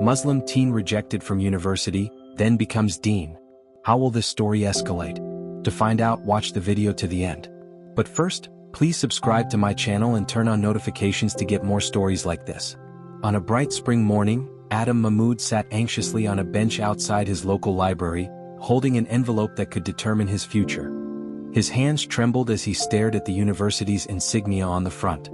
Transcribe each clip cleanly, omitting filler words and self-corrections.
Muslim teen rejected from university, then becomes dean. How will this story escalate? To find out, watch the video to the end. But first, please subscribe to my channel and turn on notifications to get more stories like this. On a bright spring morning, Adam Mahmoud sat anxiously on a bench outside his local library, holding an envelope that could determine his future. His hands trembled as he stared at the university's insignia on the front.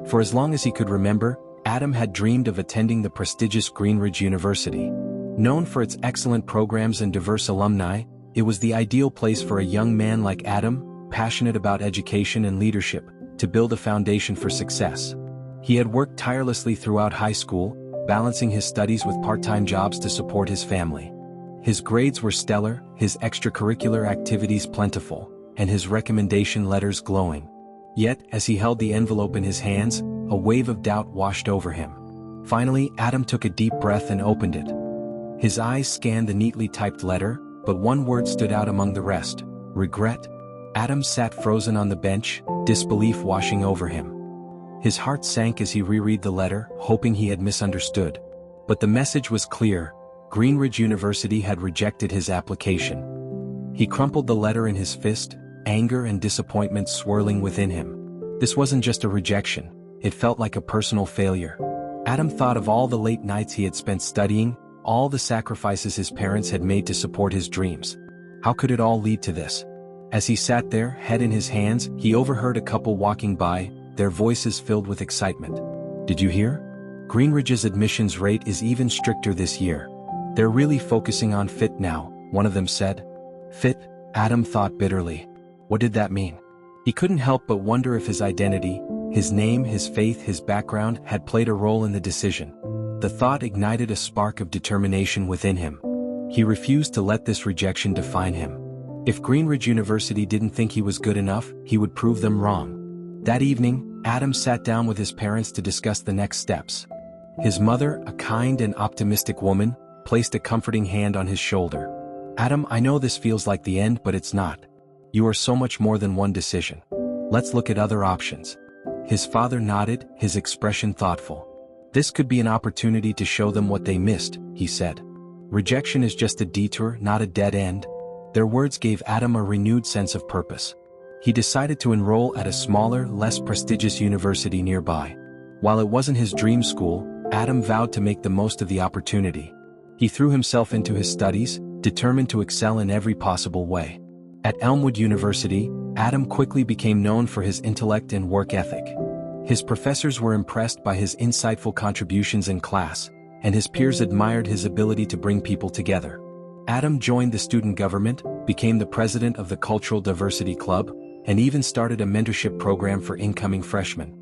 For as long as he could remember, Adam had dreamed of attending the prestigious Greenridge University. Known for its excellent programs and diverse alumni, it was the ideal place for a young man like Adam, passionate about education and leadership, to build a foundation for success. He had worked tirelessly throughout high school, balancing his studies with part-time jobs to support his family. His grades were stellar, his extracurricular activities plentiful, and his recommendation letters glowing. Yet, as he held the envelope in his hands, a wave of doubt washed over him. Finally, Adam took a deep breath and opened it. His eyes scanned the neatly typed letter, but one word stood out among the rest: regret. Adam sat frozen on the bench, disbelief washing over him. His heart sank as he reread the letter, hoping he had misunderstood. But the message was clear: Greenridge University had rejected his application. He crumpled the letter in his fist, anger and disappointment swirling within him. This wasn't just a rejection, it felt like a personal failure. Adam thought of all the late nights he had spent studying, all the sacrifices his parents had made to support his dreams. How could it all lead to this? As he sat there, head in his hands, he overheard a couple walking by, their voices filled with excitement. "Did you hear? Greenridge's admissions rate is even stricter this year. They're really focusing on fit now," one of them said. Fit? Adam thought bitterly. What did that mean? He couldn't help but wonder if his identity, his name, his faith, his background had played a role in the decision. The thought ignited a spark of determination within him. He refused to let this rejection define him. If Greenridge University didn't think he was good enough, he would prove them wrong. That evening, Adam sat down with his parents to discuss the next steps. His mother, a kind and optimistic woman, placed a comforting hand on his shoulder. "Adam, I know this feels like the end, but it's not. You are so much more than one decision. Let's look at other options." His father nodded, his expression thoughtful. "This could be an opportunity to show them what they missed," he said. "Rejection is just a detour, not a dead end." Their words gave Adam a renewed sense of purpose. He decided to enroll at a smaller, less prestigious university nearby. While it wasn't his dream school, Adam vowed to make the most of the opportunity. He threw himself into his studies, determined to excel in every possible way. At Elmwood University, Adam quickly became known for his intellect and work ethic. His professors were impressed by his insightful contributions in class, and his peers admired his ability to bring people together. Adam joined the student government, became the president of the Cultural Diversity Club, and even started a mentorship program for incoming freshmen.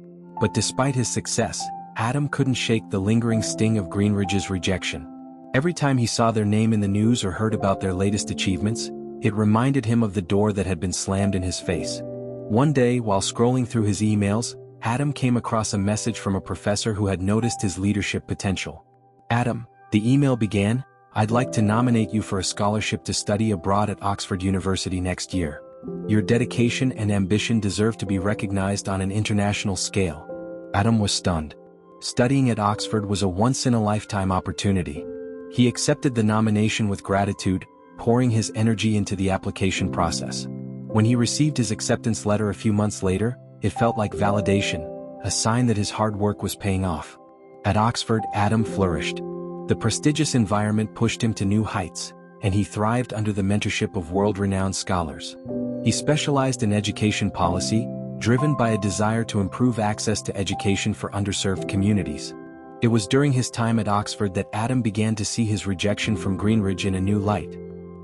But despite his success, Adam couldn't shake the lingering sting of Greenridge's rejection. Every time he saw their name in the news or heard about their latest achievements, it reminded him of the door that had been slammed in his face. One day, while scrolling through his emails, Adam came across a message from a professor who had noticed his leadership potential. "Adam," the email began, "I'd like to nominate you for a scholarship to study abroad at Oxford University next year. Your dedication and ambition deserve to be recognized on an international scale." Adam was stunned. Studying at Oxford was a once-in-a-lifetime opportunity. He accepted the nomination with gratitude, pouring his energy into the application process. When he received his acceptance letter a few months later, it felt like validation, a sign that his hard work was paying off. At Oxford, Adam flourished. The prestigious environment pushed him to new heights, and he thrived under the mentorship of world-renowned scholars. He specialized in education policy, driven by a desire to improve access to education for underserved communities. It was during his time at Oxford that Adam began to see his rejection from Greenridge in a new light.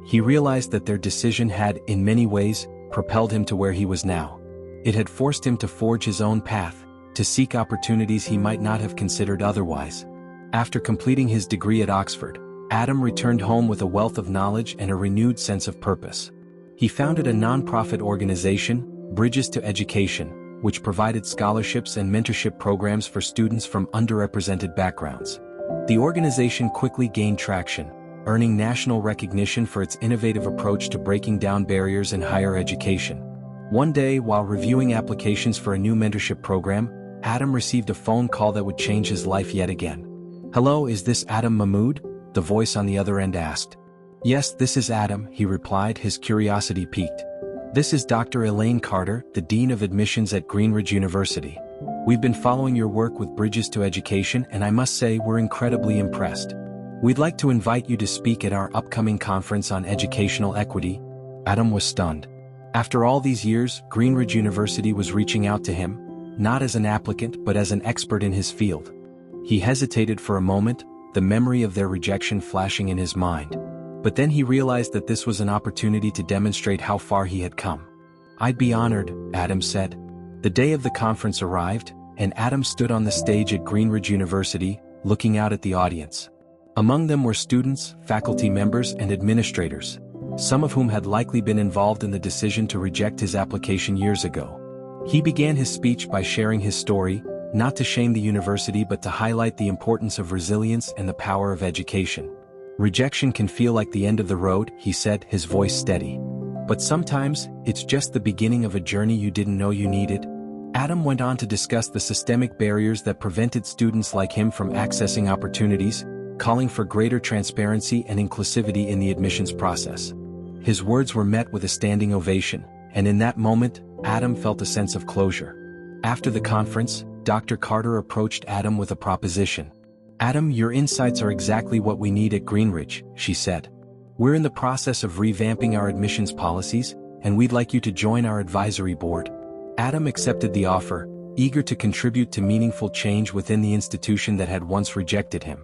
He realized that their decision had, in many ways, propelled him to where he was now. It had forced him to forge his own path, to seek opportunities he might not have considered otherwise. After completing his degree at Oxford, Adam returned home with a wealth of knowledge and a renewed sense of purpose. He founded a non-profit organization, Bridges to Education, which provided scholarships and mentorship programs for students from underrepresented backgrounds. The organization quickly gained traction, earning national recognition for its innovative approach to breaking down barriers in higher education. One day, while reviewing applications for a new mentorship program, Adam received a phone call that would change his life yet again. "Hello, is this Adam Mahmood?" the voice on the other end asked. "Yes, this is Adam," he replied, his curiosity piqued. "This is Dr. Elaine Carter, the Dean of Admissions at Greenridge University. We've been following your work with Bridges to Education, and I must say we're incredibly impressed. We'd like to invite you to speak at our upcoming conference on educational equity." Adam was stunned. After all these years, Greenridge University was reaching out to him, not as an applicant but as an expert in his field. He hesitated for a moment, the memory of their rejection flashing in his mind. But then he realized that this was an opportunity to demonstrate how far he had come. "I'd be honored," Adam said. The day of the conference arrived, and Adam stood on the stage at Greenridge University, looking out at the audience. Among them were students, faculty members, and administrators, some of whom had likely been involved in the decision to reject his application years ago. He began his speech by sharing his story, not to shame the university but to highlight the importance of resilience and the power of education. "Rejection can feel like the end of the road," he said, his voice steady. "But sometimes, it's just the beginning of a journey you didn't know you needed." Adam went on to discuss the systemic barriers that prevented students like him from accessing opportunities, calling for greater transparency and inclusivity in the admissions process. His words were met with a standing ovation, and in that moment, Adam felt a sense of closure. After the conference, Dr. Carter approached Adam with a proposition. "Adam, your insights are exactly what we need at Greenridge," she said. "We're in the process of revamping our admissions policies, and we'd like you to join our advisory board." Adam accepted the offer, eager to contribute to meaningful change within the institution that had once rejected him.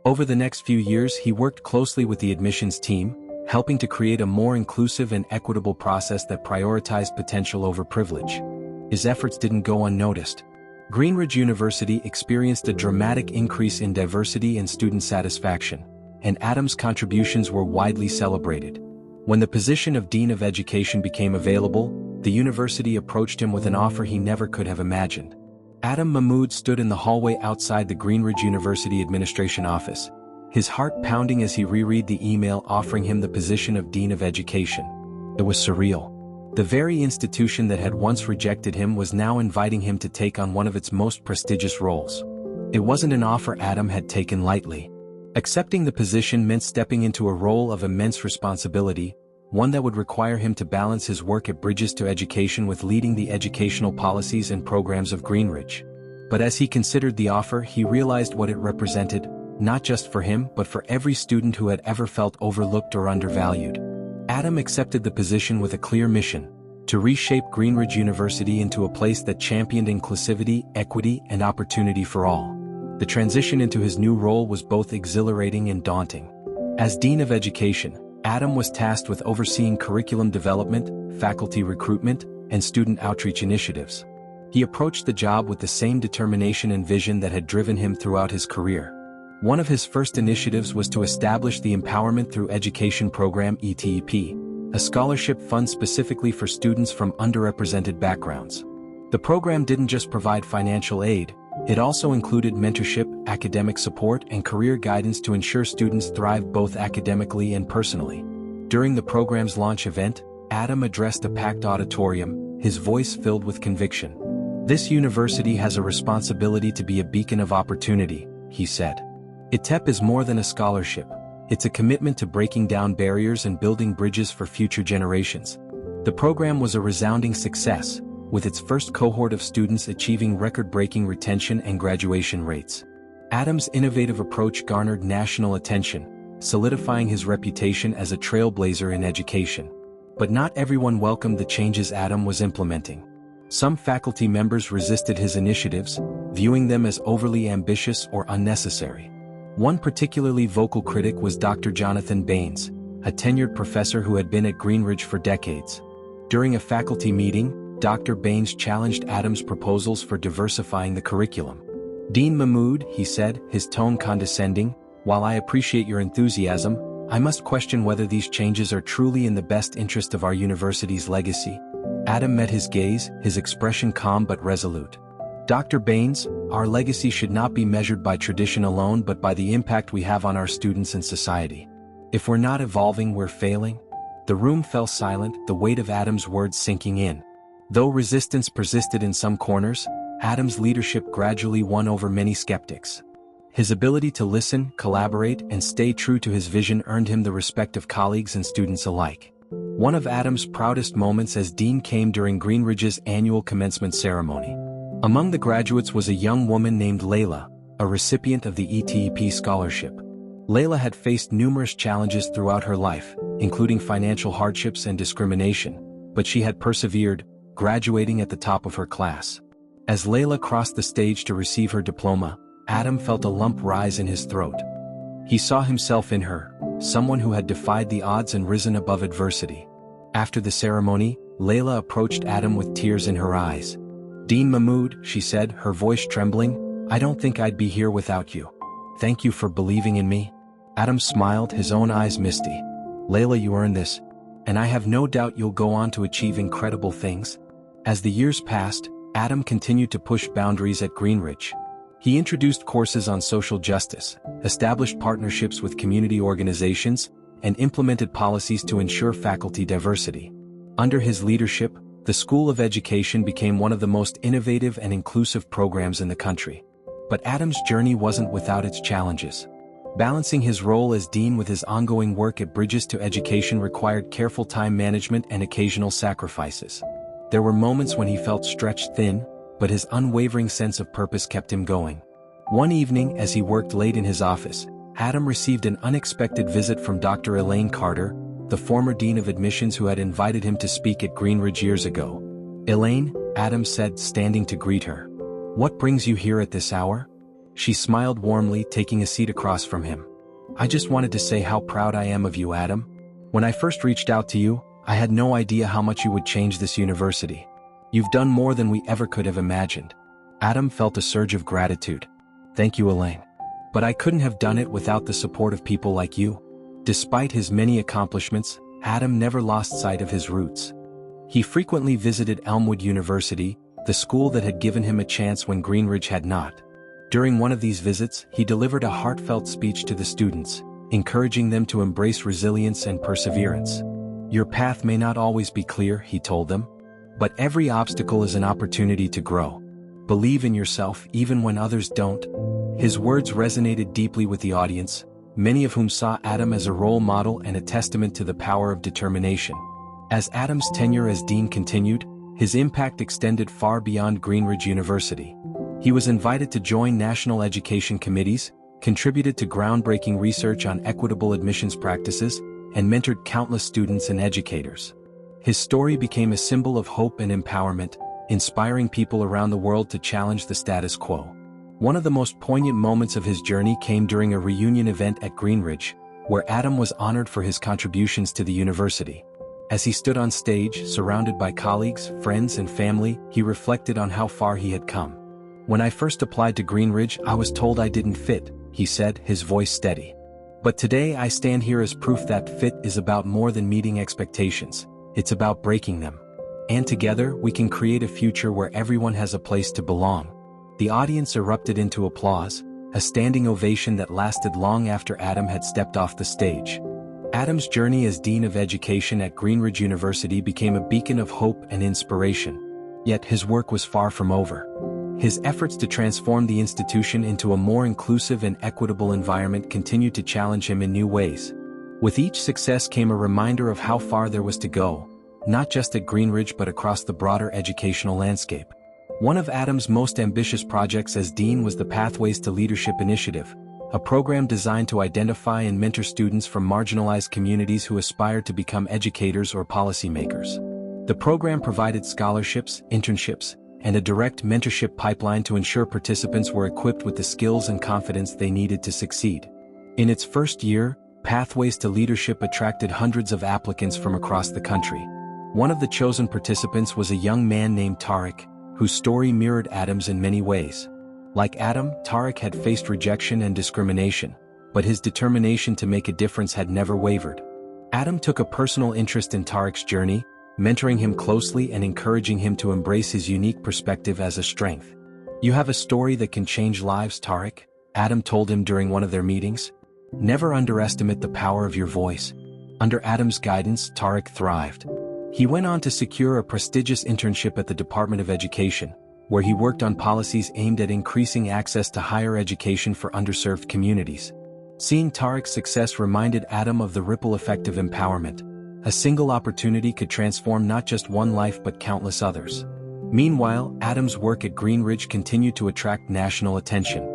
Over the next few years, he worked closely with the admissions team, helping to create a more inclusive and equitable process that prioritized potential over privilege. His efforts didn't go unnoticed. Greenridge University experienced a dramatic increase in diversity and student satisfaction, and Adam's contributions were widely celebrated. When the position of Dean of Education became available, the university approached him with an offer he never could have imagined. Adam Mahmood stood in the hallway outside the Greenridge University administration office, his heart pounding as he reread the email offering him the position of Dean of Education. It was surreal. The very institution that had once rejected him was now inviting him to take on one of its most prestigious roles. It wasn't an offer Adam had taken lightly. Accepting the position meant stepping into a role of immense responsibility, one that would require him to balance his work at Bridges to Education with leading the educational policies and programs of Greenridge. But as he considered the offer, he realized what it represented, not just for him but for every student who had ever felt overlooked or undervalued. Adam accepted the position with a clear mission: to reshape Greenridge University into a place that championed inclusivity, equity, and opportunity for all. The transition into his new role was both exhilarating and daunting. As Dean of Education, Adam was tasked with overseeing curriculum development, faculty recruitment, and student outreach initiatives. He approached the job with the same determination and vision that had driven him throughout his career. One of his first initiatives was to establish the Empowerment Through Education program (ETEP), a scholarship fund specifically for students from underrepresented backgrounds. The program didn't just provide financial aid, it also included mentorship, academic support, and career guidance to ensure students thrive both academically and personally. During the program's launch event, Adam addressed a packed auditorium, his voice filled with conviction. "This university has a responsibility to be a beacon of opportunity," he said. "ETEP is more than a scholarship. It's a commitment to breaking down barriers and building bridges for future generations." The program was a resounding success, with its first cohort of students achieving record-breaking retention and graduation rates. Adam's innovative approach garnered national attention, solidifying his reputation as a trailblazer in education. But not everyone welcomed the changes Adam was implementing. Some faculty members resisted his initiatives, viewing them as overly ambitious or unnecessary. One particularly vocal critic was Dr. Jonathan Baines, a tenured professor who had been at Greenridge for decades. During a faculty meeting, Dr. Baines challenged Adam's proposals for diversifying the curriculum. "Dean Mahmood," he said, his tone condescending, "while I appreciate your enthusiasm, I must question whether these changes are truly in the best interest of our university's legacy." Adam met his gaze, his expression calm but resolute. "Dr. Baines, our legacy should not be measured by tradition alone but by the impact we have on our students and society. If we're not evolving, we're failing." The room fell silent, the weight of Adam's words sinking in. Though resistance persisted in some corners, Adam's leadership gradually won over many skeptics. His ability to listen, collaborate, and stay true to his vision earned him the respect of colleagues and students alike. One of Adam's proudest moments as dean came during Greenridge's annual commencement ceremony. Among the graduates was a young woman named Layla, a recipient of the ETEP scholarship. Layla had faced numerous challenges throughout her life, including financial hardships and discrimination, but she had persevered, graduating at the top of her class. As Layla crossed the stage to receive her diploma, Adam felt a lump rise in his throat. He saw himself in her, someone who had defied the odds and risen above adversity. After the ceremony, Layla approached Adam with tears in her eyes. "Dean Mahmood," she said, her voice trembling, "I don't think I'd be here without you. Thank you for believing in me." Adam smiled, his own eyes misty. "Layla, you earned this, and I have no doubt you'll go on to achieve incredible things." As the years passed, Adam continued to push boundaries at Greenridge. He introduced courses on social justice, established partnerships with community organizations, and implemented policies to ensure faculty diversity. Under his leadership, the School of Education became one of the most innovative and inclusive programs in the country. But Adam's journey wasn't without its challenges. Balancing his role as dean with his ongoing work at Bridges to Education required careful time management and occasional sacrifices. There were moments when he felt stretched thin, but his unwavering sense of purpose kept him going. One evening, as he worked late in his office, Adam received an unexpected visit from Dr. Elaine Carter, the former dean of admissions who had invited him to speak at Greenridge years ago. "Elaine," Adam said, standing to greet her. "What brings you here at this hour?" She smiled warmly, taking a seat across from him. "I just wanted to say how proud I am of you, Adam. When I first reached out to you, I had no idea how much you would change this university. You've done more than we ever could have imagined." Adam felt a surge of gratitude. "Thank you, Elaine. But I couldn't have done it without the support of people like you." Despite his many accomplishments, Adam never lost sight of his roots. He frequently visited Elmwood University, the school that had given him a chance when Greenridge had not. During one of these visits, he delivered a heartfelt speech to the students, encouraging them to embrace resilience and perseverance. "Your path may not always be clear," he told them, "but every obstacle is an opportunity to grow. Believe in yourself even when others don't." His words resonated deeply with the audience, many of whom saw Adam as a role model and a testament to the power of determination. As Adam's tenure as dean continued, his impact extended far beyond Greenridge University. He was invited to join national education committees, contributed to groundbreaking research on equitable admissions practices, and mentored countless students and educators. His story became a symbol of hope and empowerment, inspiring people around the world to challenge the status quo. One of the most poignant moments of his journey came during a reunion event at Greenridge, where Adam was honored for his contributions to the university. As he stood on stage, surrounded by colleagues, friends, and family, he reflected on how far he had come. "When I first applied to Greenridge, I was told I didn't fit," he said, his voice steady. "But today I stand here as proof that fit is about more than meeting expectations. It's about breaking them. And together, we can create a future where everyone has a place to belong." The audience erupted into applause, a standing ovation that lasted long after Adam had stepped off the stage. Adam's journey as Dean of Education at Greenridge University became a beacon of hope and inspiration. Yet his work was far from over. His efforts to transform the institution into a more inclusive and equitable environment continued to challenge him in new ways. With each success came a reminder of how far there was to go, not just at Greenridge but across the broader educational landscape. One of Adam's most ambitious projects as dean was the Pathways to Leadership initiative, a program designed to identify and mentor students from marginalized communities who aspire to become educators or policymakers. The program provided scholarships, internships, and a direct mentorship pipeline to ensure participants were equipped with the skills and confidence they needed to succeed. In its first year, Pathways to Leadership attracted hundreds of applicants from across the country. One of the chosen participants was a young man named Tariq, whose story mirrored Adam's in many ways. Like Adam, Tariq had faced rejection and discrimination, but his determination to make a difference had never wavered. Adam took a personal interest in Tariq's journey, mentoring him closely and encouraging him to embrace his unique perspective as a strength. "You have a story that can change lives, Tariq," Adam told him during one of their meetings. "Never underestimate the power of your voice." Under Adam's guidance, Tariq thrived. He went on to secure a prestigious internship at the Department of Education, where he worked on policies aimed at increasing access to higher education for underserved communities. Seeing Tariq's success reminded Adam of the ripple effect of empowerment. A single opportunity could transform not just one life but countless others. Meanwhile, Adam's work at Greenridge continued to attract national attention.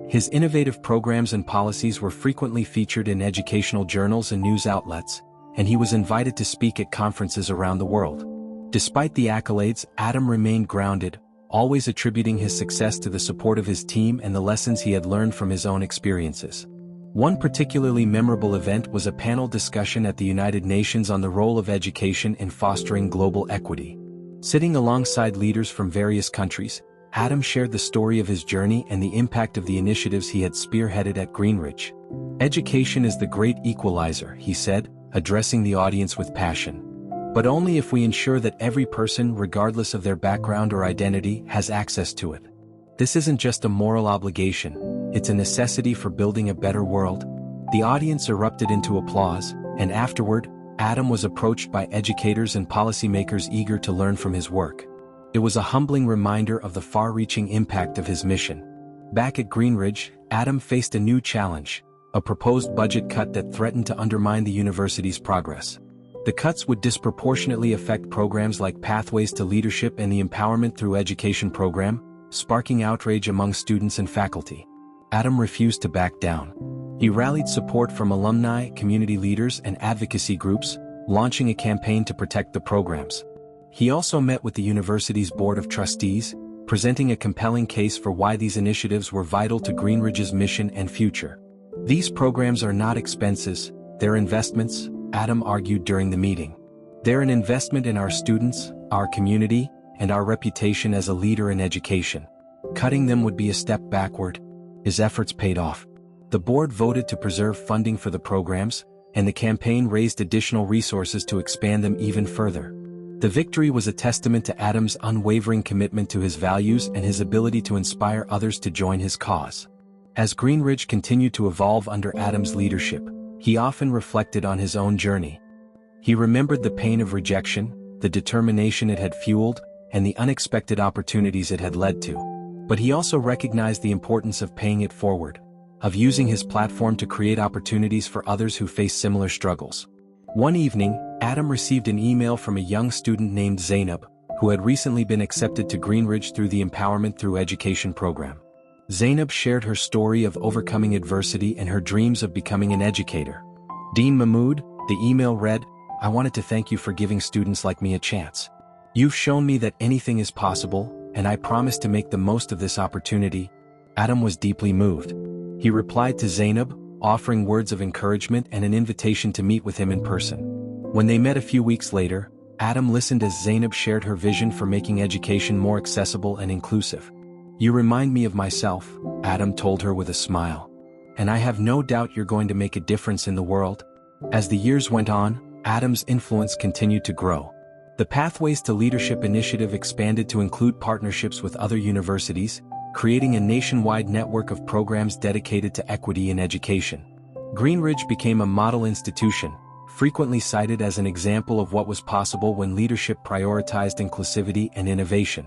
His innovative programs and policies were frequently featured in educational journals and news outlets, and he was invited to speak at conferences around the world. Despite the accolades, Adam remained grounded, always attributing his success to the support of his team and the lessons he had learned from his own experiences. One particularly memorable event was a panel discussion at the United Nations on the role of education in fostering global equity. Sitting alongside leaders from various countries, Adam shared the story of his journey and the impact of the initiatives he had spearheaded at Greenridge. "Education is the great equalizer," he said, addressing the audience with passion. "But only if we ensure that every person, regardless of their background or identity, has access to it. This isn't just a moral obligation, it's a necessity for building a better world." The audience erupted into applause, and afterward, Adam was approached by educators and policymakers eager to learn from his work. It was a humbling reminder of the far-reaching impact of his mission. Back at Greenridge, Adam faced a new challenge, a proposed budget cut that threatened to undermine the university's progress. The cuts would disproportionately affect programs like Pathways to Leadership and the Empowerment Through Education program, sparking outrage among students and faculty. Adam refused to back down. He rallied support from alumni, community leaders, and advocacy groups, launching a campaign to protect the programs. He also met with the university's Board of Trustees, presenting a compelling case for why these initiatives were vital to Greenridge's mission and future. "These programs are not expenses, they're investments," Adam argued during the meeting. "They're an investment in our students, our community, and our reputation as a leader in education. Cutting them would be a step backward." His efforts paid off. The board voted to preserve funding for the programs, and the campaign raised additional resources to expand them even further. The victory was a testament to Adam's unwavering commitment to his values and his ability to inspire others to join his cause. As Greenridge continued to evolve under Adam's leadership, he often reflected on his own journey. He remembered the pain of rejection, the determination it had fueled, and the unexpected opportunities it had led to. But he also recognized the importance of paying it forward, of using his platform to create opportunities for others who face similar struggles. One evening, Adam received an email from a young student named Zainab, who had recently been accepted to Greenridge through the Empowerment Through Education program. Zainab shared her story of overcoming adversity and her dreams of becoming an educator. "Dean Mahmood," the email read, "I wanted to thank you for giving students like me a chance. You've shown me that anything is possible, and I promise to make the most of this opportunity." Adam was deeply moved. He replied to Zainab, offering words of encouragement and an invitation to meet with him in person. When they met a few weeks later, Adam listened as Zainab shared her vision for making education more accessible and inclusive. "You remind me of myself," Adam told her with a smile. "And I have no doubt you're going to make a difference in the world." As the years went on, Adam's influence continued to grow. The Pathways to Leadership initiative expanded to include partnerships with other universities, creating a nationwide network of programs dedicated to equity in education. Greenridge became a model institution, frequently cited as an example of what was possible when leadership prioritized inclusivity and innovation.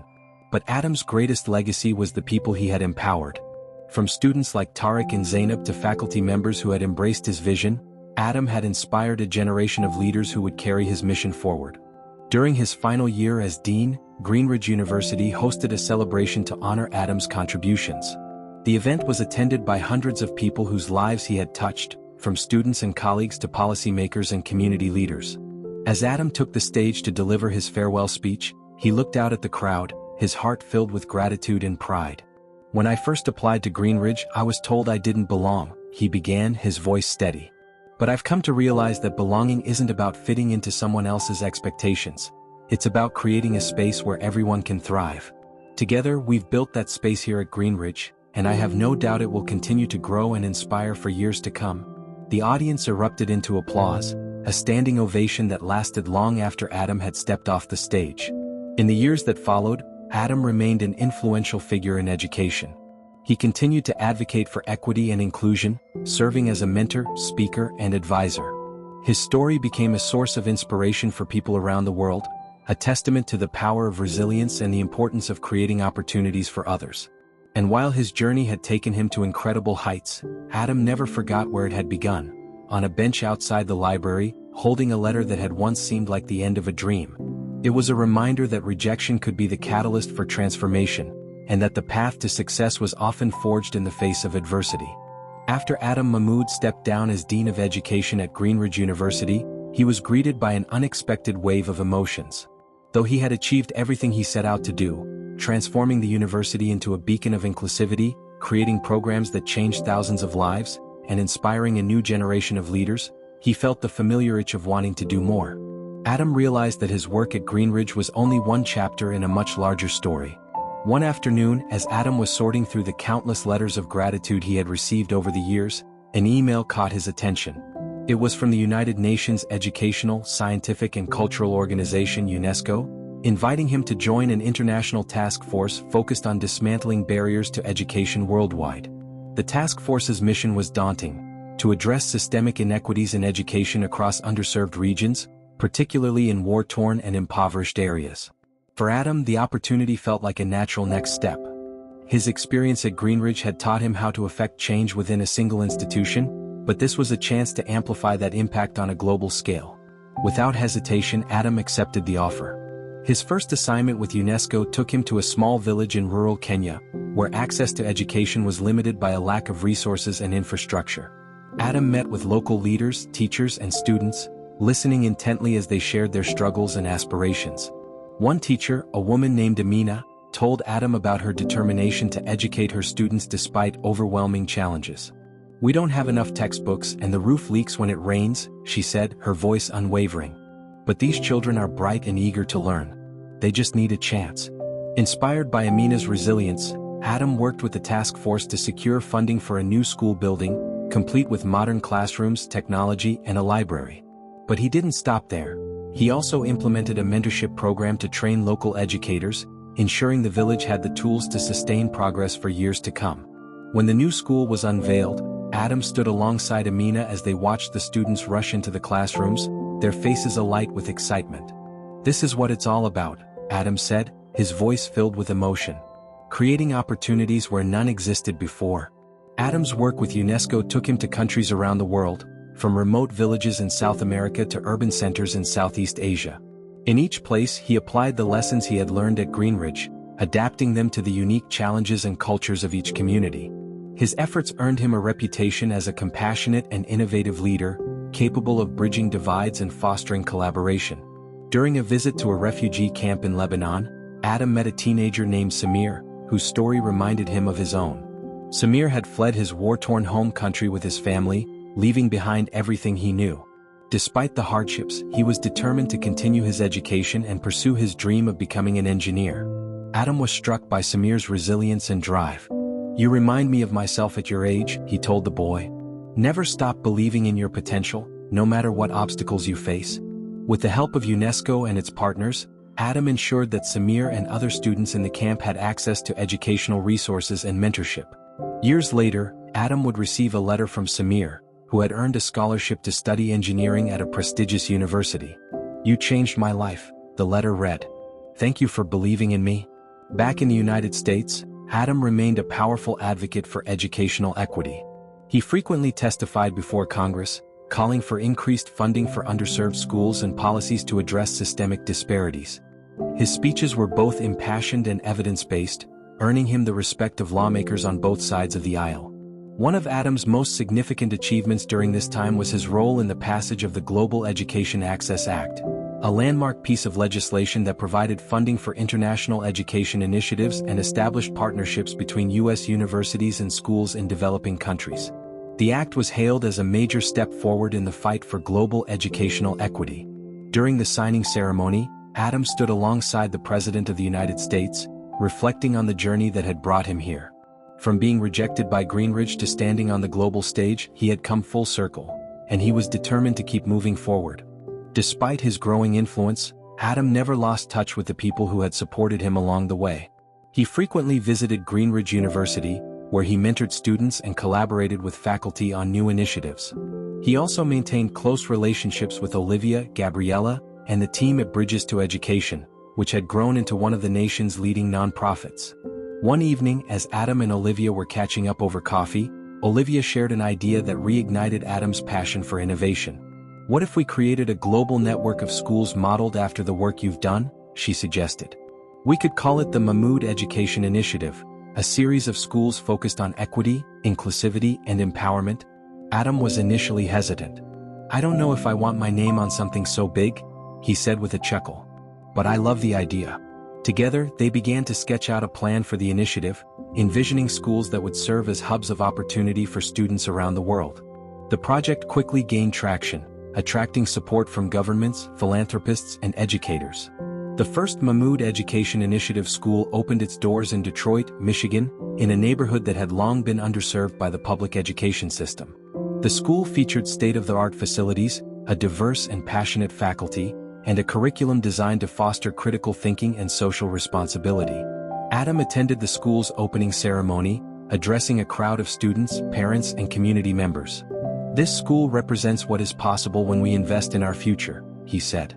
But Adam's greatest legacy was the people he had empowered. From students like Tariq and Zainab to faculty members who had embraced his vision, Adam had inspired a generation of leaders who would carry his mission forward. During his final year as dean, Greenridge University hosted a celebration to honor Adam's contributions. The event was attended by hundreds of people whose lives he had touched, from students and colleagues to policymakers and community leaders. As Adam took the stage to deliver his farewell speech, he looked out at the crowd, his heart filled with gratitude and pride. "When I first applied to Greenridge, I was told I didn't belong," he began, his voice steady. "But I've come to realize that belonging isn't about fitting into someone else's expectations. It's about creating a space where everyone can thrive. Together, we've built that space here at Greenridge, and I have no doubt it will continue to grow and inspire for years to come." The audience erupted into applause, a standing ovation that lasted long after Adam had stepped off the stage. In the years that followed, Adam remained an influential figure in education. He continued to advocate for equity and inclusion, serving as a mentor, speaker, and advisor. His story became a source of inspiration for people around the world, a testament to the power of resilience and the importance of creating opportunities for others. And while his journey had taken him to incredible heights, Adam never forgot where it had begun. On a bench outside the library, holding a letter that had once seemed like the end of a dream. It was a reminder that rejection could be the catalyst for transformation, and that the path to success was often forged in the face of adversity. After Adam Mahmoud stepped down as Dean of Education at Greenridge University, he was greeted by an unexpected wave of emotions. Though he had achieved everything he set out to do, transforming the university into a beacon of inclusivity, creating programs that changed thousands of lives, and inspiring a new generation of leaders, he felt the familiar itch of wanting to do more. Adam realized that his work at Greenridge was only one chapter in a much larger story. One afternoon, as Adam was sorting through the countless letters of gratitude he had received over the years, an email caught his attention. It was from the United Nations Educational, Scientific and Cultural Organization (UNESCO), inviting him to join an international task force focused on dismantling barriers to education worldwide. The task force's mission was daunting: to address systemic inequities in education across underserved regions, particularly in war-torn and impoverished areas. For Adam, the opportunity felt like a natural next step. His experience at Greenridge had taught him how to affect change within a single institution, but this was a chance to amplify that impact on a global scale. Without hesitation, Adam accepted the offer. His first assignment with UNESCO took him to a small village in rural Kenya, where access to education was limited by a lack of resources and infrastructure. Adam met with local leaders, teachers, and students, listening intently as they shared their struggles and aspirations. One teacher, a woman named Amina, told Adam about her determination to educate her students despite overwhelming challenges. "We don't have enough textbooks and the roof leaks when it rains," she said, her voice unwavering. "But these children are bright and eager to learn. They just need a chance." Inspired by Amina's resilience, Adam worked with the task force to secure funding for a new school building, complete with modern classrooms, technology, and a library. But he didn't stop there. He also implemented a mentorship program to train local educators, ensuring the village had the tools to sustain progress for years to come. When the new school was unveiled, Adam stood alongside Amina as they watched the students rush into the classrooms, their faces alight with excitement. "This is what it's all about," Adam said, his voice filled with emotion. "Creating opportunities where none existed before." Adam's work with UNESCO took him to countries around the world, from remote villages in South America to urban centers in Southeast Asia. In each place, he applied the lessons he had learned at Greenridge, adapting them to the unique challenges and cultures of each community. His efforts earned him a reputation as a compassionate and innovative leader, capable of bridging divides and fostering collaboration. During a visit to a refugee camp in Lebanon, Adam met a teenager named Samir, whose story reminded him of his own. Samir had fled his war-torn home country with his family, leaving behind everything he knew. Despite the hardships, he was determined to continue his education and pursue his dream of becoming an engineer. Adam was struck by Samir's resilience and drive. "You remind me of myself at your age," he told the boy. "Never stop believing in your potential, no matter what obstacles you face." With the help of UNESCO and its partners, Adam ensured that Samir and other students in the camp had access to educational resources and mentorship. Years later, Adam would receive a letter from Samir, who had earned a scholarship to study engineering at a prestigious university. "You changed my life," the letter read. "Thank you for believing in me." Back in the United States, Adam remained a powerful advocate for educational equity. He frequently testified before Congress, calling for increased funding for underserved schools and policies to address systemic disparities. His speeches were both impassioned and evidence-based, earning him the respect of lawmakers on both sides of the aisle. One of Adam's most significant achievements during this time was his role in the passage of the Global Education Access Act, a landmark piece of legislation that provided funding for international education initiatives and established partnerships between U.S. universities and schools in developing countries. The act was hailed as a major step forward in the fight for global educational equity. During the signing ceremony, Adam stood alongside the President of the United States, reflecting on the journey that had brought him here. From being rejected by Greenridge to standing on the global stage, he had come full circle, and he was determined to keep moving forward. Despite his growing influence, Adam never lost touch with the people who had supported him along the way. He frequently visited Greenridge University, where he mentored students and collaborated with faculty on new initiatives. He also maintained close relationships with Olivia, Gabriella, and the team at Bridges to Education, which had grown into one of the nation's leading nonprofits. One evening, as Adam and Olivia were catching up over coffee, Olivia shared an idea that reignited Adam's passion for innovation. "What if we created a global network of schools modeled after the work you've done?" she suggested. "We could call it the Mahmood Education Initiative, a series of schools focused on equity, inclusivity, and empowerment." Adam was initially hesitant. "I don't know if I want my name on something so big," he said with a chuckle. "But I love the idea." Together, they began to sketch out a plan for the initiative, envisioning schools that would serve as hubs of opportunity for students around the world. The project quickly gained traction, attracting support from governments, philanthropists, and educators. The first Mahmood Education Initiative school opened its doors in Detroit, Michigan, in a neighborhood that had long been underserved by the public education system. The school featured state-of-the-art facilities, a diverse and passionate faculty, and a curriculum designed to foster critical thinking and social responsibility. Adam attended the school's opening ceremony, addressing a crowd of students, parents, and community members. "This school represents what is possible when we invest in our future," he said.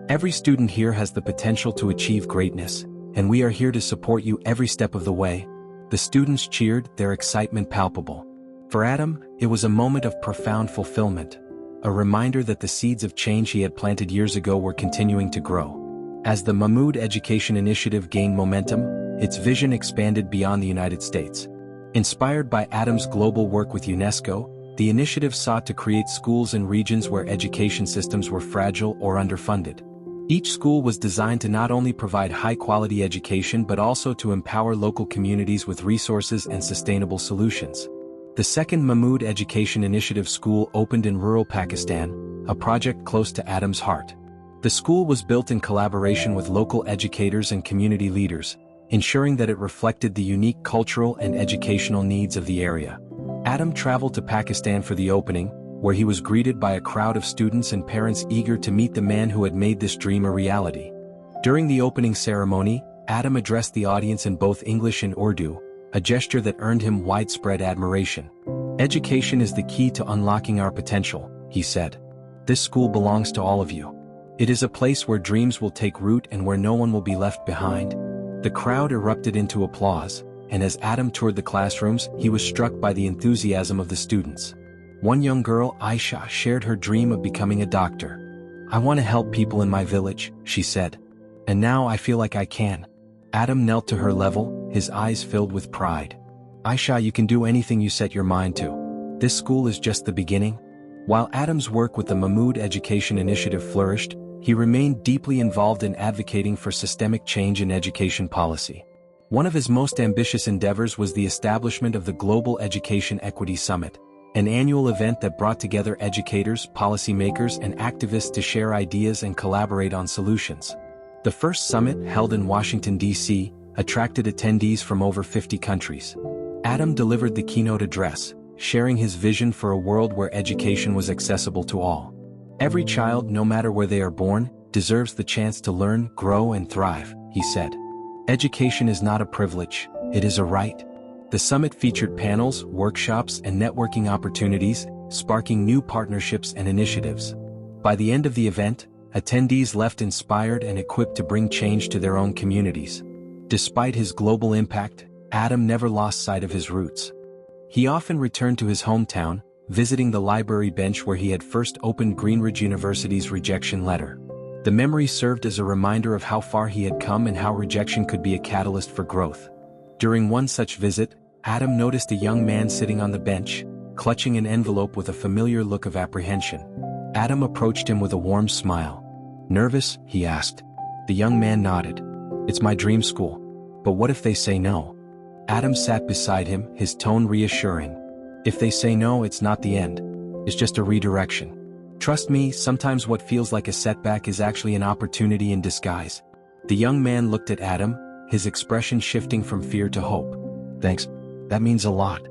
"Every student here has the potential to achieve greatness, and we are here to support you every step of the way." The students cheered, their excitement palpable. For Adam, it was a moment of profound fulfillment, a reminder that the seeds of change he had planted years ago were continuing to grow. As the Mahmood Education Initiative gained momentum, its vision expanded beyond the United States. Inspired by Adam's global work with UNESCO, the initiative sought to create schools in regions where education systems were fragile or underfunded. Each school was designed to not only provide high-quality education but also to empower local communities with resources and sustainable solutions. The second Mahmood Education Initiative school opened in rural Pakistan, a project close to Adam's heart. The school was built in collaboration with local educators and community leaders, ensuring that it reflected the unique cultural and educational needs of the area. Adam traveled to Pakistan for the opening, where he was greeted by a crowd of students and parents eager to meet the man who had made this dream a reality. During the opening ceremony, Adam addressed the audience in both English and Urdu, a gesture that earned him widespread admiration. "Education is the key to unlocking our potential," he said. "This school belongs to all of you. It is a place where dreams will take root and where no one will be left behind." The crowd erupted into applause, and as Adam toured the classrooms, he was struck by the enthusiasm of the students. One young girl, Aisha, shared her dream of becoming a doctor. "I want to help people in my village," she said. "And now I feel like I can." Adam knelt to her level, his eyes filled with pride. "Aisha, you can do anything you set your mind to. This school is just the beginning." While Adam's work with the Mahmood Education Initiative flourished, he remained deeply involved in advocating for systemic change in education policy. One of his most ambitious endeavors was the establishment of the Global Education Equity Summit, an annual event that brought together educators, policymakers, and activists to share ideas and collaborate on solutions. The first summit, held in Washington, D.C., attracted attendees from over 50 countries. Adam delivered the keynote address, sharing his vision for a world where education was accessible to all. "Every child, no matter where they are born, deserves the chance to learn, grow, and thrive," he said. "Education is not a privilege, it is a right." The summit featured panels, workshops, and networking opportunities, sparking new partnerships and initiatives. By the end of the event, attendees left inspired and equipped to bring change to their own communities. Despite his global impact, Adam never lost sight of his roots. He often returned to his hometown, visiting the library bench where he had first opened Greenridge University's rejection letter. The memory served as a reminder of how far he had come and how rejection could be a catalyst for growth. During one such visit, Adam noticed a young man sitting on the bench, clutching an envelope with a familiar look of apprehension. Adam approached him with a warm smile. "Nervous?" he asked. The young man nodded. "It's my dream school. But what if they say no?" Adam sat beside him, his tone reassuring. "If they say no, it's not the end. It's just a redirection. Trust me, sometimes what feels like a setback is actually an opportunity in disguise." The young man looked at Adam, his expression shifting from fear to hope. "Thanks. That means a lot."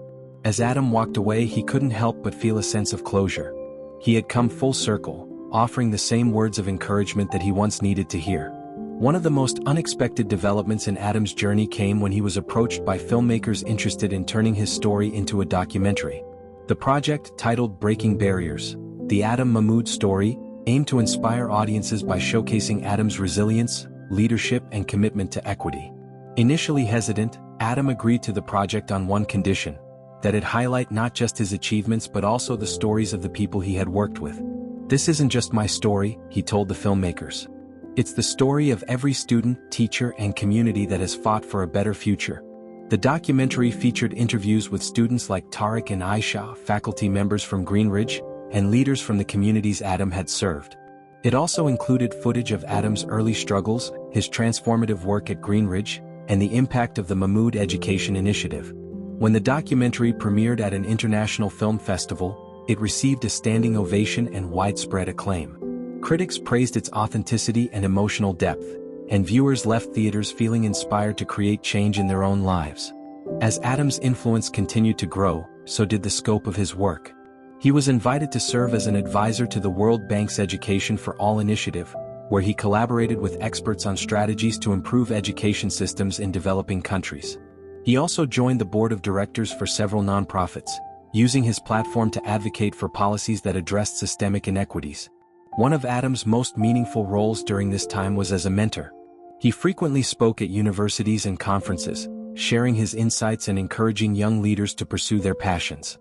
As Adam walked away, he couldn't help but feel a sense of closure. He had come full circle, offering the same words of encouragement that he once needed to hear. One of the most unexpected developments in Adam's journey came when he was approached by filmmakers interested in turning his story into a documentary. The project, titled Breaking Barriers: The Adam Mahmood Story, aimed to inspire audiences by showcasing Adam's resilience, leadership, and commitment to equity. Initially hesitant, Adam agreed to the project on one condition: that it highlight not just his achievements but also the stories of the people he had worked with. "This isn't just my story," he told the filmmakers. "It's the story of every student, teacher, and community that has fought for a better future." The documentary featured interviews with students like Tariq and Aisha, faculty members from Greenridge, and leaders from the communities Adam had served. It also included footage of Adam's early struggles, his transformative work at Greenridge, and the impact of the Mahmood Education Initiative. When the documentary premiered at an international film festival, it received a standing ovation and widespread acclaim. Critics praised its authenticity and emotional depth, and viewers left theaters feeling inspired to create change in their own lives. As Adam's influence continued to grow, so did the scope of his work. He was invited to serve as an advisor to the World Bank's Education for All initiative, where he collaborated with experts on strategies to improve education systems in developing countries. He also joined the board of directors for several nonprofits, using his platform to advocate for policies that addressed systemic inequities. One of Adam's most meaningful roles during this time was as a mentor. He frequently spoke at universities and conferences, sharing his insights and encouraging young leaders to pursue their passions.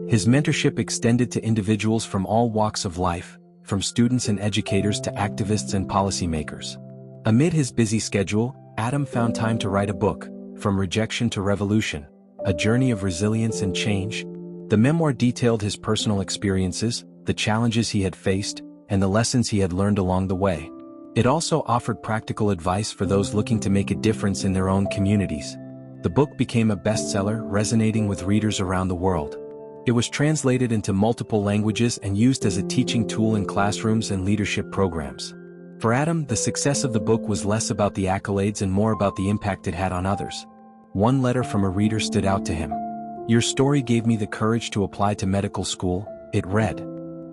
His mentorship extended to individuals from all walks of life, from students and educators to activists and policymakers. Amid his busy schedule, Adam found time to write a book, From Rejection to Revolution: A Journey of Resilience and Change. The memoir detailed his personal experiences, the challenges he had faced, and the lessons he had learned along the way. It also offered practical advice for those looking to make a difference in their own communities. The book became a bestseller, resonating with readers around the world. It was translated into multiple languages and used as a teaching tool in classrooms and leadership programs. For Adam, the success of the book was less about the accolades and more about the impact it had on others. One letter from a reader stood out to him. "Your story gave me the courage to apply to medical school," it read.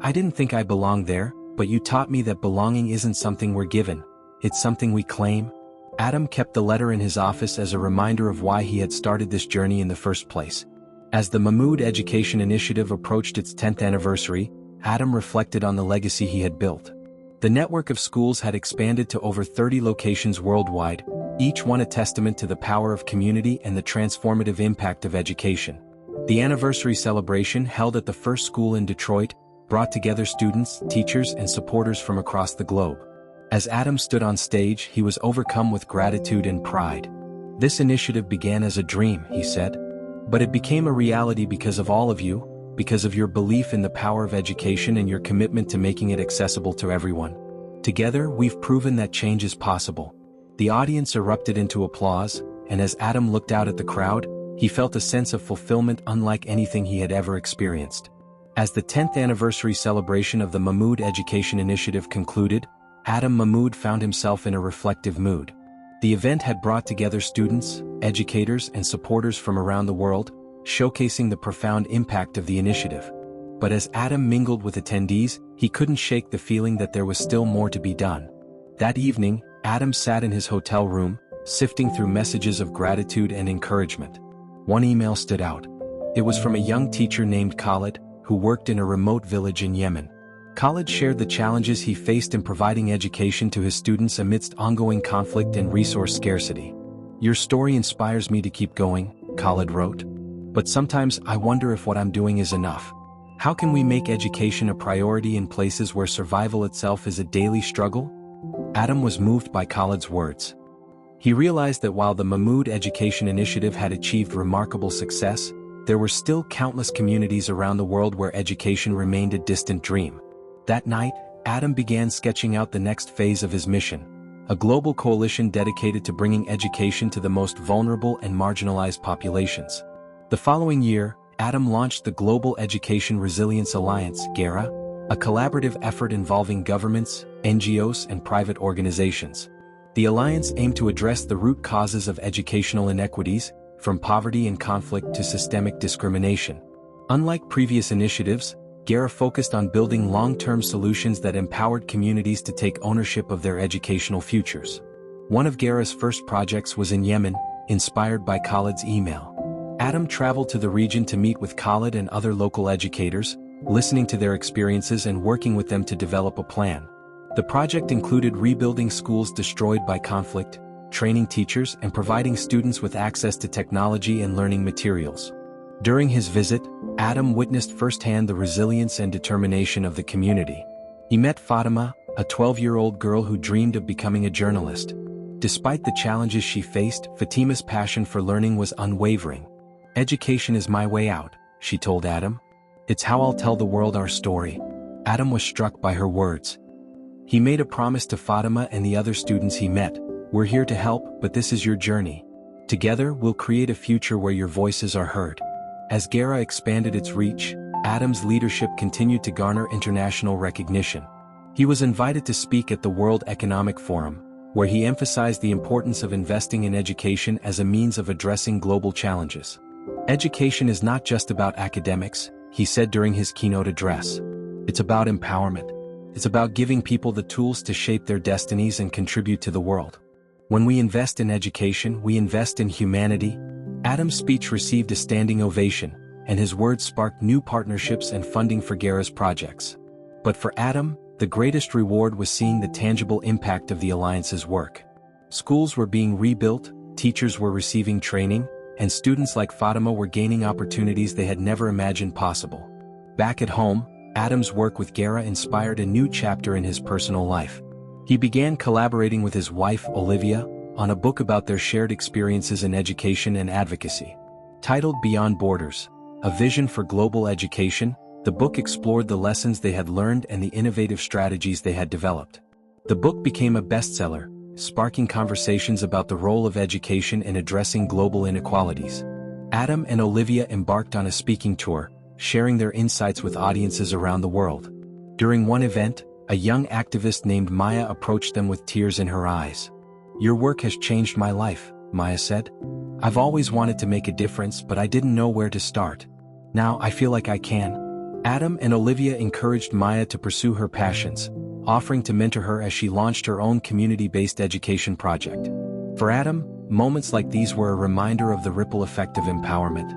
"I didn't think I belonged there, but you taught me that belonging isn't something we're given, it's something we claim." Adam kept the letter in his office as a reminder of why he had started this journey in the first place. As the Mahmood Education Initiative approached its 10th anniversary, Adam reflected on the legacy he had built. The network of schools had expanded to over 30 locations worldwide, each one a testament to the power of community and the transformative impact of education. The anniversary celebration, held at the first school in Detroit, brought together students, teachers, and supporters from across the globe. As Adam stood on stage, he was overcome with gratitude and pride. "This initiative began as a dream," he said. "But it became a reality because of all of you, because of your belief in the power of education and your commitment to making it accessible to everyone. Together, we've proven that change is possible." The audience erupted into applause, and as Adam looked out at the crowd, he felt a sense of fulfillment unlike anything he had ever experienced. As the 10th anniversary celebration of the Mahmood Education Initiative concluded, Adam Mahmood found himself in a reflective mood. The event had brought together students, educators, and supporters from around the world, showcasing the profound impact of the initiative. But as Adam mingled with attendees, he couldn't shake the feeling that there was still more to be done. That evening, Adam sat in his hotel room, sifting through messages of gratitude and encouragement. One email stood out. It was from a young teacher named Khalid, who worked in a remote village in Yemen. Khalid shared the challenges he faced in providing education to his students amidst ongoing conflict and resource scarcity. "Your story inspires me to keep going," Khalid wrote. "But sometimes I wonder if what I'm doing is enough. How can we make education a priority in places where survival itself is a daily struggle?" Adam was moved by Khalid's words. He realized that while the Mahmood Education Initiative had achieved remarkable success, there were still countless communities around the world where education remained a distant dream. That night, Adam began sketching out the next phase of his mission, a global coalition dedicated to bringing education to the most vulnerable and marginalized populations. The following year, Adam launched the Global Education Resilience Alliance (GERA), a collaborative effort involving governments, NGOs, and private organizations. The alliance aimed to address the root causes of educational inequities, from poverty and conflict to systemic discrimination. Unlike previous initiatives, GERA focused on building long-term solutions that empowered communities to take ownership of their educational futures. One of GERA's first projects was in Yemen, inspired by Khalid's email. Adam traveled to the region to meet with Khalid and other local educators, listening to their experiences and working with them to develop a plan. The project included rebuilding schools destroyed by conflict, training teachers, and providing students with access to technology and learning materials. During his visit, Adam witnessed firsthand the resilience and determination of the community. He met Fatima, a 12-year-old girl who dreamed of becoming a journalist. Despite the challenges she faced, Fatima's passion for learning was unwavering. "Education is my way out," she told Adam. "It's how I'll tell the world our story." Adam was struck by her words. He made a promise to Fatima and the other students he met. "We're here to help, but this is your journey. Together, we'll create a future where your voices are heard." As Gara expanded its reach, Adam's leadership continued to garner international recognition. He was invited to speak at the World Economic Forum, where he emphasized the importance of investing in education as a means of addressing global challenges. "Education is not just about academics," he said during his keynote address. "It's about empowerment. It's about giving people the tools to shape their destinies and contribute to the world. When we invest in education, we invest in humanity." Adam's speech received a standing ovation, and his words sparked new partnerships and funding for Gara's projects. But for Adam, the greatest reward was seeing the tangible impact of the Alliance's work. Schools were being rebuilt, teachers were receiving training, and students like Fatima were gaining opportunities they had never imagined possible. Back at home, Adam's work with Gara inspired a new chapter in his personal life. He began collaborating with his wife, Olivia, on a book about their shared experiences in education and advocacy. Titled Beyond Borders, A Vision for Global Education, the book explored the lessons they had learned and the innovative strategies they had developed. The book became a bestseller, sparking conversations about the role of education in addressing global inequalities. Adam and Olivia embarked on a speaking tour, sharing their insights with audiences around the world. During one event, a young activist named Maya approached them with tears in her eyes. "Your work has changed my life," Maya said. "I've always wanted to make a difference, but I didn't know where to start. Now I feel like I can." Adam and Olivia encouraged Maya to pursue her passions, offering to mentor her as she launched her own community-based education project. For Adam, moments like these were a reminder of the ripple effect of empowerment.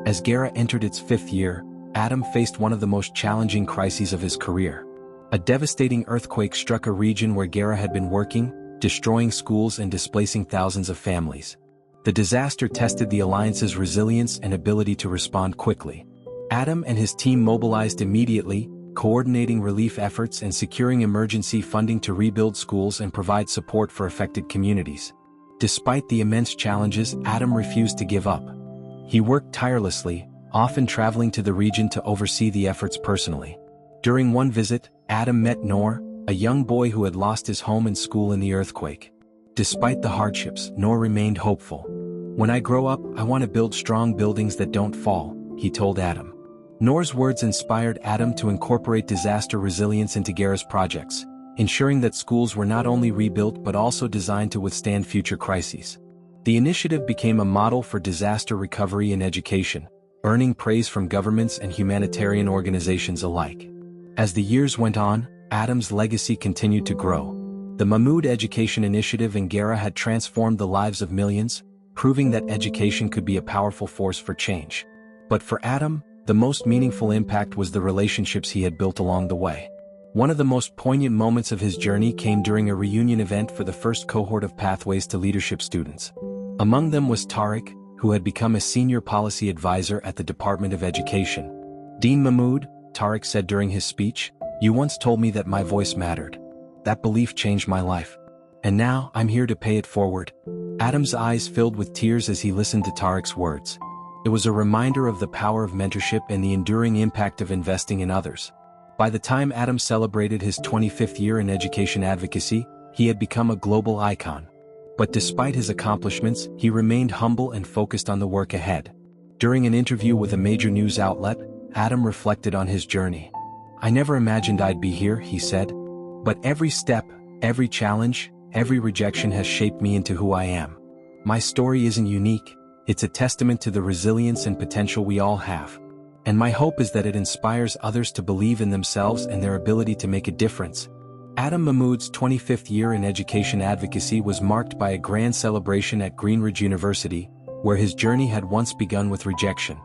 As Gara entered its 5th year, Adam faced one of the most challenging crises of his career. A devastating earthquake struck a region where Gara had been working, destroying schools and displacing thousands of families. The disaster tested the Alliance's resilience and ability to respond quickly. Adam and his team mobilized immediately, coordinating relief efforts and securing emergency funding to rebuild schools and provide support for affected communities. Despite the immense challenges, Adam refused to give up. He worked tirelessly, often traveling to the region to oversee the efforts personally. During one visit, Adam met Noor, a young boy who had lost his home and school in the earthquake. Despite the hardships, Noor remained hopeful. "When I grow up, I want to build strong buildings that don't fall," he told Adam. Noor's words inspired Adam to incorporate disaster resilience into Gara's projects, ensuring that schools were not only rebuilt but also designed to withstand future crises. The initiative became a model for disaster recovery in education, earning praise from governments and humanitarian organizations alike. As the years went on, Adam's legacy continued to grow. The Mahmoud Education Initiative in Gara had transformed the lives of millions, proving that education could be a powerful force for change. But for Adam, the most meaningful impact was the relationships he had built along the way. One of the most poignant moments of his journey came during a reunion event for the first cohort of Pathways to Leadership students. Among them was Tariq, who had become a senior policy advisor at the Department of Education. "Dean Mahmoud," Tariq said during his speech, "you once told me that my voice mattered. That belief changed my life. And now, I'm here to pay it forward." Adam's eyes filled with tears as he listened to Tariq's words. It was a reminder of the power of mentorship and the enduring impact of investing in others. By the time Adam celebrated his 25th year in education advocacy, he had become a global icon. But despite his accomplishments, he remained humble and focused on the work ahead. During an interview with a major news outlet, Adam reflected on his journey. "I never imagined I'd be here," he said. "But every step, every challenge, every rejection has shaped me into who I am. My story isn't unique, it's a testament to the resilience and potential we all have. And my hope is that it inspires others to believe in themselves and their ability to make a difference." Adam Mahmoud's 25th year in education advocacy was marked by a grand celebration at Greenridge University, where his journey had once begun with rejection.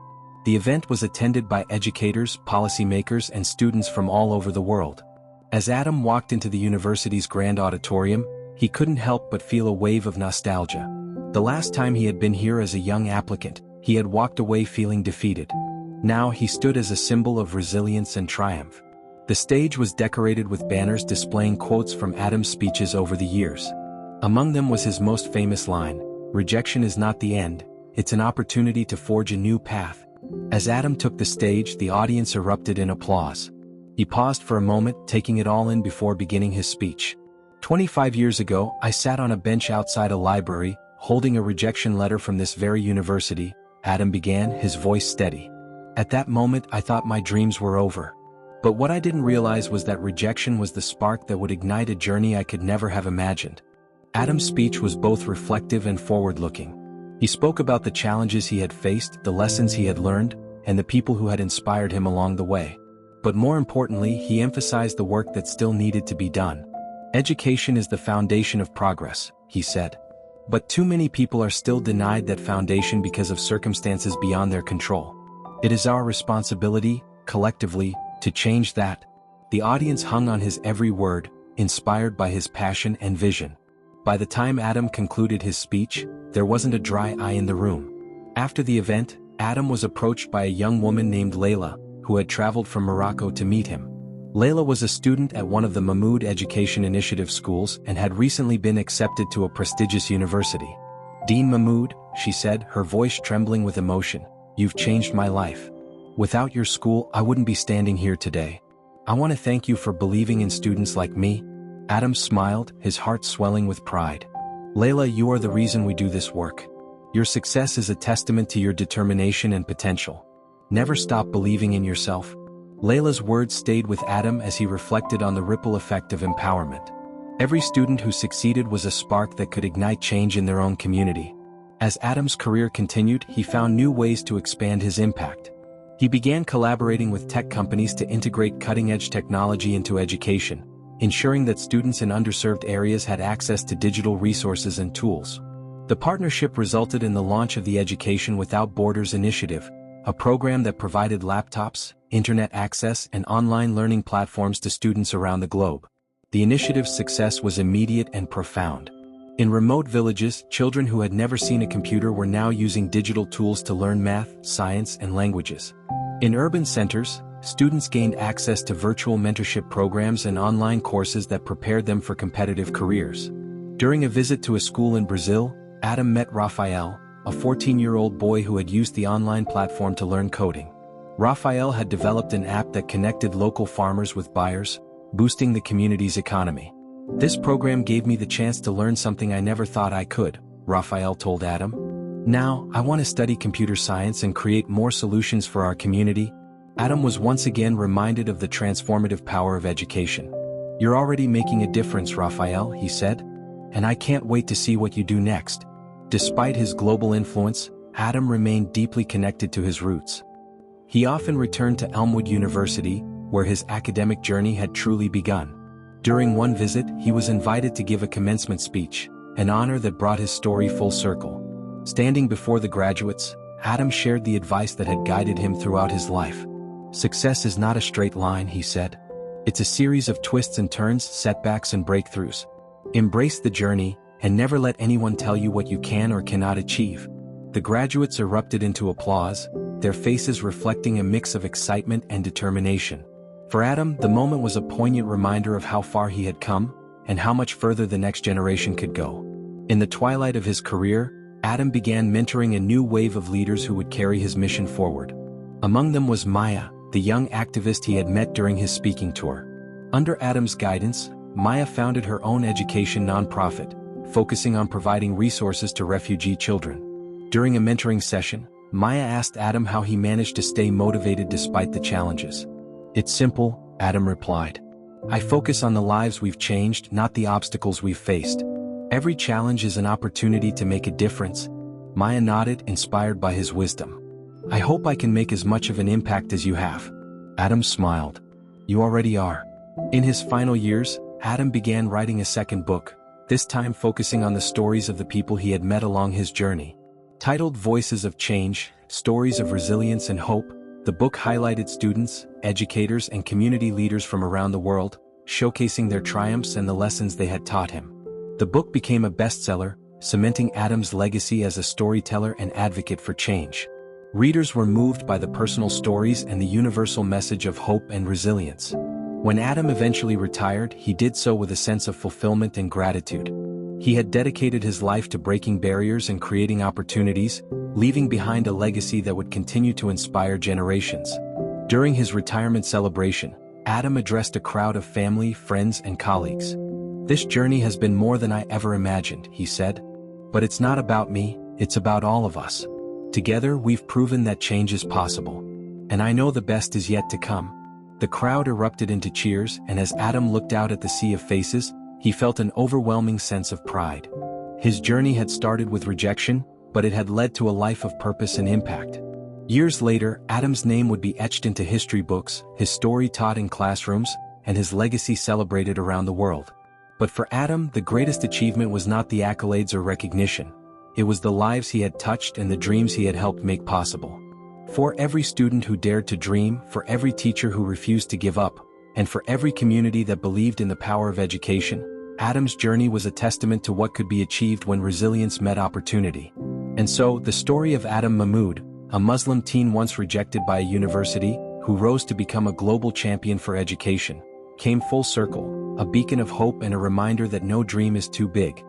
The event was attended by educators, policymakers, and students from all over the world. As Adam walked into the university's grand auditorium, he couldn't help but feel a wave of nostalgia. The last time he had been here as a young applicant, he had walked away feeling defeated. Now he stood as a symbol of resilience and triumph. The stage was decorated with banners displaying quotes from Adam's speeches over the years. Among them was his most famous line, "Rejection is not the end, it's an opportunity to forge a new path." As Adam took the stage, the audience erupted in applause. He paused for a moment, taking it all in before beginning his speech. 25 years ago, I sat on a bench outside a library, holding a rejection letter from this very university, Adam began, his voice steady. At that moment, I thought my dreams were over. But what I didn't realize was that rejection was the spark that would ignite a journey I could never have imagined. Adam's speech was both reflective and forward-looking. He spoke about the challenges he had faced, the lessons he had learned, and the people who had inspired him along the way. But more importantly, he emphasized the work that still needed to be done. Education is the foundation of progress, he said. But too many people are still denied that foundation because of circumstances beyond their control. It is our responsibility, collectively, to change that. The audience hung on his every word, inspired by his passion and vision. By the time Adam concluded his speech, there wasn't a dry eye in the room. After the event, Adam was approached by a young woman named Layla, who had traveled from Morocco to meet him. Layla was a student at one of the Mahmoud Education Initiative schools and had recently been accepted to a prestigious university. "Dean Mahmoud," she said, her voice trembling with emotion, "you've changed my life. Without your school, I wouldn't be standing here today. I want to thank you for believing in students like me." Adam smiled, his heart swelling with pride. "Layla, you are the reason we do this work. Your success is a testament to your determination and potential. Never stop believing in yourself." Layla's words stayed with Adam as he reflected on the ripple effect of empowerment. Every student who succeeded was a spark that could ignite change in their own community. As Adam's career continued, he found new ways to expand his impact. He began collaborating with tech companies to integrate cutting-edge technology into education, ensuring that students in underserved areas had access to digital resources and tools. The partnership resulted in the launch of the Education Without Borders initiative, a program that provided laptops, internet access, and online learning platforms to students around the globe. The initiative's success was immediate and profound. In remote villages, children who had never seen a computer were now using digital tools to learn math, science, and languages. In urban centers, students gained access to virtual mentorship programs and online courses that prepared them for competitive careers. During a visit to a school in Brazil, Adam met Rafael, a 14-year-old boy who had used the online platform to learn coding. Rafael had developed an app that connected local farmers with buyers, boosting the community's economy. "This program gave me the chance to learn something I never thought I could," Rafael told Adam. "Now, I want to study computer science and create more solutions for our community." Adam was once again reminded of the transformative power of education. "You're already making a difference, Rafael," he said, "and I can't wait to see what you do next." Despite his global influence, Adam remained deeply connected to his roots. He often returned to Elmwood University, where his academic journey had truly begun. During one visit, he was invited to give a commencement speech, an honor that brought his story full circle. Standing before the graduates, Adam shared the advice that had guided him throughout his life. "Success is not a straight line," he said. "It's a series of twists and turns, setbacks and breakthroughs. Embrace the journey, and never let anyone tell you what you can or cannot achieve." The graduates erupted into applause, their faces reflecting a mix of excitement and determination. For Adam, the moment was a poignant reminder of how far he had come, and how much further the next generation could go. In the twilight of his career, Adam began mentoring a new wave of leaders who would carry his mission forward. Among them was Maya, the young activist he had met during his speaking tour. Under Adam's guidance, Maya founded her own education nonprofit, focusing on providing resources to refugee children. During a mentoring session, Maya asked Adam how he managed to stay motivated despite the challenges. "It's simple," Adam replied. "I focus on the lives we've changed, not the obstacles we've faced. Every challenge is an opportunity to make a difference." Maya nodded, inspired by his wisdom. "I hope I can make as much of an impact as you have." Adam smiled. "You already are." In his final years, Adam began writing a second book, this time focusing on the stories of the people he had met along his journey. Titled Voices of Change, Stories of Resilience and Hope, the book highlighted students, educators, and community leaders from around the world, showcasing their triumphs and the lessons they had taught him. The book became a bestseller, cementing Adam's legacy as a storyteller and advocate for change. Readers were moved by the personal stories and the universal message of hope and resilience. When Adam eventually retired, he did so with a sense of fulfillment and gratitude. He had dedicated his life to breaking barriers and creating opportunities, leaving behind a legacy that would continue to inspire generations. During his retirement celebration, Adam addressed a crowd of family, friends, and colleagues. "This journey has been more than I ever imagined," he said. "But it's not about me, it's about all of us. Together we've proven that change is possible. And I know the best is yet to come." The crowd erupted into cheers, and as Adam looked out at the sea of faces, he felt an overwhelming sense of pride. His journey had started with rejection, but it had led to a life of purpose and impact. Years later, Adam's name would be etched into history books, his story taught in classrooms, and his legacy celebrated around the world. But for Adam, the greatest achievement was not the accolades or recognition. It was the lives he had touched and the dreams he had helped make possible. For every student who dared to dream, for every teacher who refused to give up, and for every community that believed in the power of education, Adam's journey was a testament to what could be achieved when resilience met opportunity. And so, the story of Adam Mahmoud, a Muslim teen once rejected by a university, who rose to become a global champion for education, came full circle, a beacon of hope and a reminder that no dream is too big,